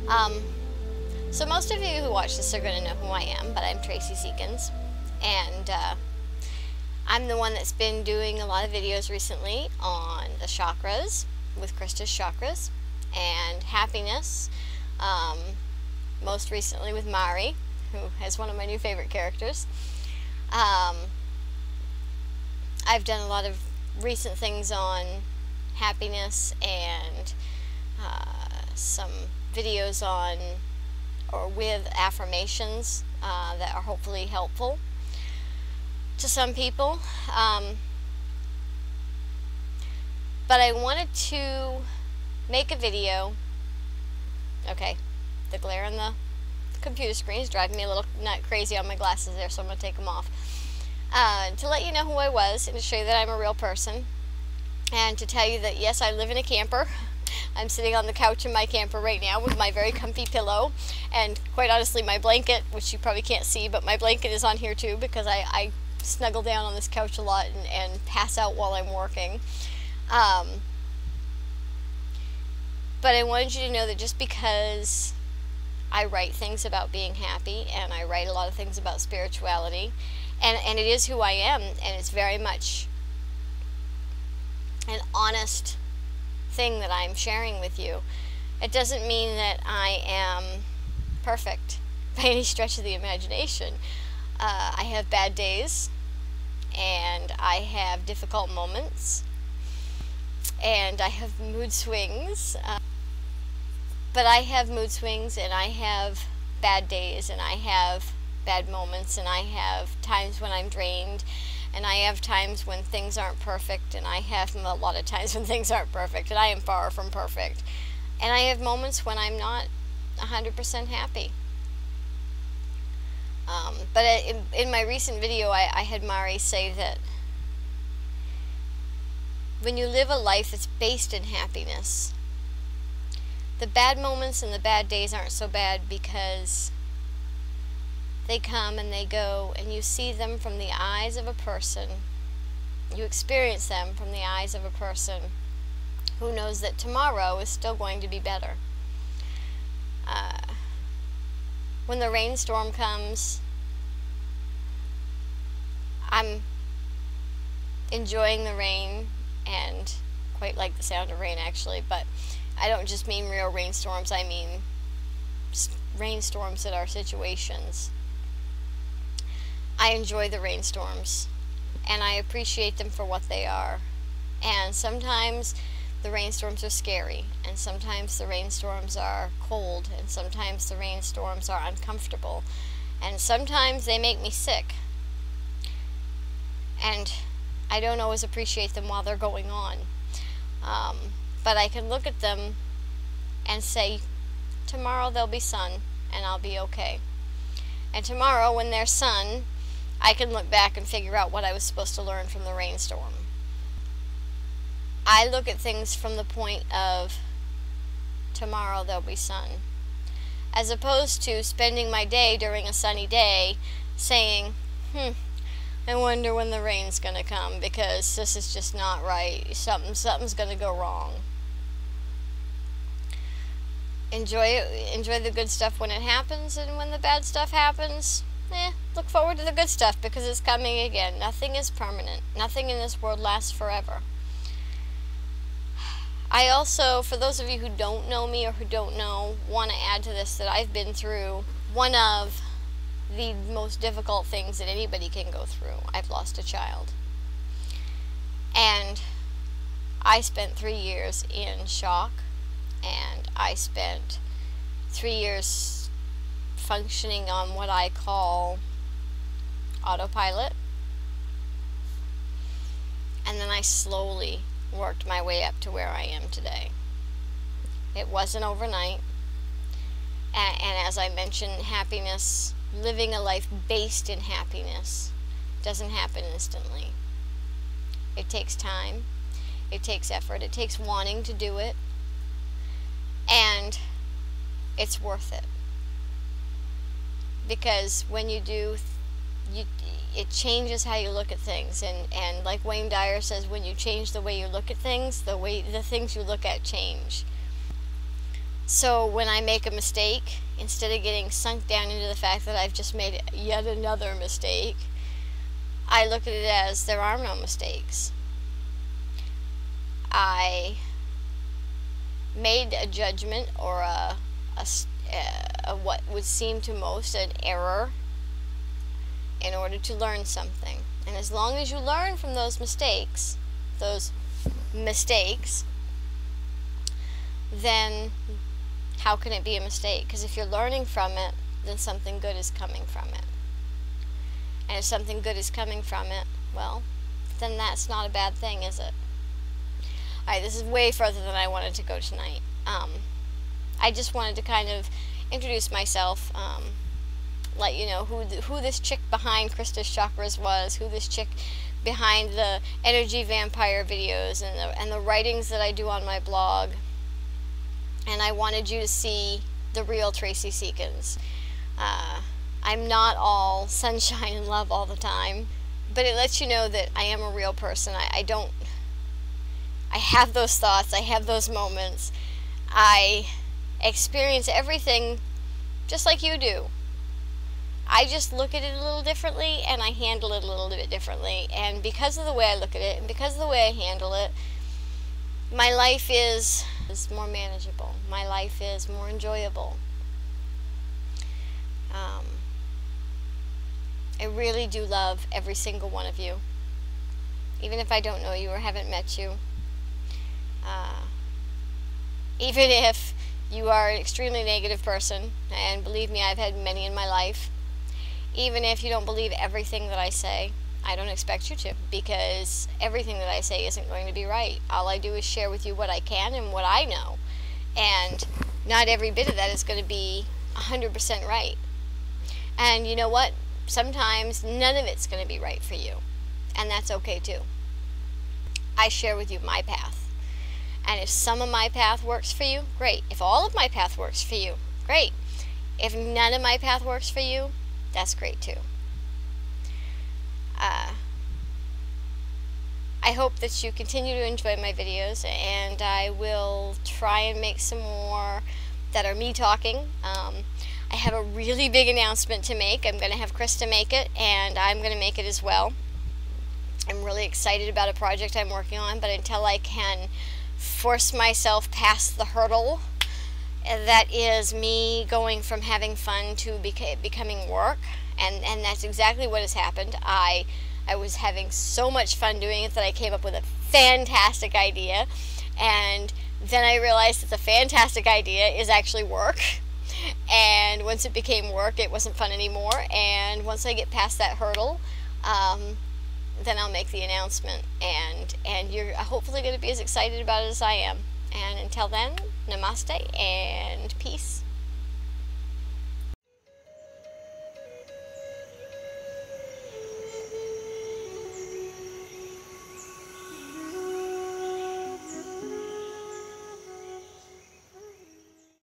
So most of you who watch this are going to know who I am, but I'm Tracy Seekins, and I'm the one that's been doing a lot of videos recently on the chakras, with Krista's chakras, and happiness, most recently with Mari, who is one of my new favorite characters. I've done a lot of recent things on happiness and some videos on or with affirmations that are hopefully helpful to some people. But I wanted to make a video. Okay, the glare on the computer screen is driving me a little nut crazy on my glasses there, so I'm going to take them off. To let you know who I was and to show you that I'm a real person, and to tell you that yes, I live in a camper. I'm sitting on the couch in my camper right now with my very comfy pillow, and quite honestly my blanket, which you probably can't see, but my blanket is on here too because I snuggle down on this couch a lot and pass out while I'm working. But I wanted you to know that just because I write things about being happy, and I write a lot of things about spirituality, and it is who I am, and it's very much an honest thing that I'm sharing with you, it doesn't mean that I am perfect by any stretch of the imagination. I have bad days, and I have difficult moments, and I have mood swings, but I have mood swings, and I have bad days, and I have bad moments, and I have times when I'm drained, and I have times when things aren't perfect, and I have a lot of times when things aren't perfect, and I am far from perfect. And I have moments when I'm not 100% happy. But in my recent video, I had Mari say that when you live a life that's based in happiness, the bad moments and the bad days aren't so bad because they come and they go, and you see them from the eyes of a person. You experience them from the eyes of a person who knows that tomorrow is still going to be better. When the rainstorm comes, I'm enjoying the rain and quite like the sound of rain actually, but I don't just mean real rainstorms, I mean rainstorms that are situations. I enjoy the rainstorms, and I appreciate them for what they are. And sometimes the rainstorms are scary, and sometimes the rainstorms are cold, and sometimes the rainstorms are uncomfortable, and sometimes they make me sick. And I don't always appreciate them while they're going on. But I can look at them and say, tomorrow there'll be sun, and I'll be okay. And tomorrow when there's sun, I can look back and figure out what I was supposed to learn from the rainstorm. I look at things from the point of tomorrow there'll be sun, as opposed to spending my day during a sunny day saying, I wonder when the rain's gonna come because this is just not right. Something's gonna go wrong. Enjoy the good stuff when it happens, and when the bad stuff happens, look forward to the good stuff because it's coming again. Nothing is permanent. Nothing in this world lasts forever. I also, for those of you who don't know me or who don't know, want to add to this that I've been through one of the most difficult things that anybody can go through. I've lost a child. And I spent 3 years in shock, and I spent 3 years functioning on what I call autopilot, and then I slowly worked my way up to where I am today. It wasn't overnight, and as I mentioned, happiness, living a life based in happiness, doesn't happen instantly. It takes time, it takes effort, it takes wanting to do it, and it's worth it. Because when you do, it changes how you look at things, and like Wayne Dyer says, when you change the way you look at things, the things you look at change. So when I make a mistake, instead of getting sunk down into the fact that I've just made yet another mistake, I look at it as there are no mistakes. I made a judgment or a what would seem to most an error in order to learn something. And as long as you learn from those mistakes, then how can it be a mistake? Because if you're learning from it, then something good is coming from it. And if something good is coming from it, well, then that's not a bad thing, is it? Alright, this is way further than I wanted to go tonight. I just wanted to kind of introduce myself, let you know who this chick behind Krista's Chakras was, who this chick behind the energy vampire videos and the writings that I do on my blog. And I wanted you to see the real Tracy Seekins. I'm not all sunshine and love all the time, but it lets you know that I am a real person. I have those thoughts, I have those moments, I experience everything just like you do. I just look at it a little differently, and I handle it a little bit differently. And because of the way I look at it, and because of the way I handle it, my life is more manageable. My life is more enjoyable. I really do love every single one of you. Even if I don't know you or haven't met you. Even if you are an extremely negative person, and believe me, I've had many in my life. Even if you don't believe everything that I say, I don't expect you to, because everything that I say isn't going to be right. All I do is share with you what I can and what I know. And not every bit of that is going to be 100% right. And you know what? Sometimes none of it's going to be right for you. And that's okay too. I share with you my path. And if some of my path works for you, great. If all of my path works for you, great. If none of my path works for you, that's great too. I hope that you continue to enjoy my videos, and I will try and make some more that are me talking. I have a really big announcement to make. I'm going to have Krista make it, and I'm going to make it as well. I'm really excited about a project I'm working on, but until I can force myself past the hurdle that is me going from having fun to becoming work, and that's exactly what has happened. I was having so much fun doing it that I came up with a fantastic idea, and then I realized that the fantastic idea is actually work. And once it became work, it wasn't fun anymore. And once I get past that hurdle, then I'll make the announcement, and you're hopefully going to be as excited about it as I am. And until then, namaste and peace.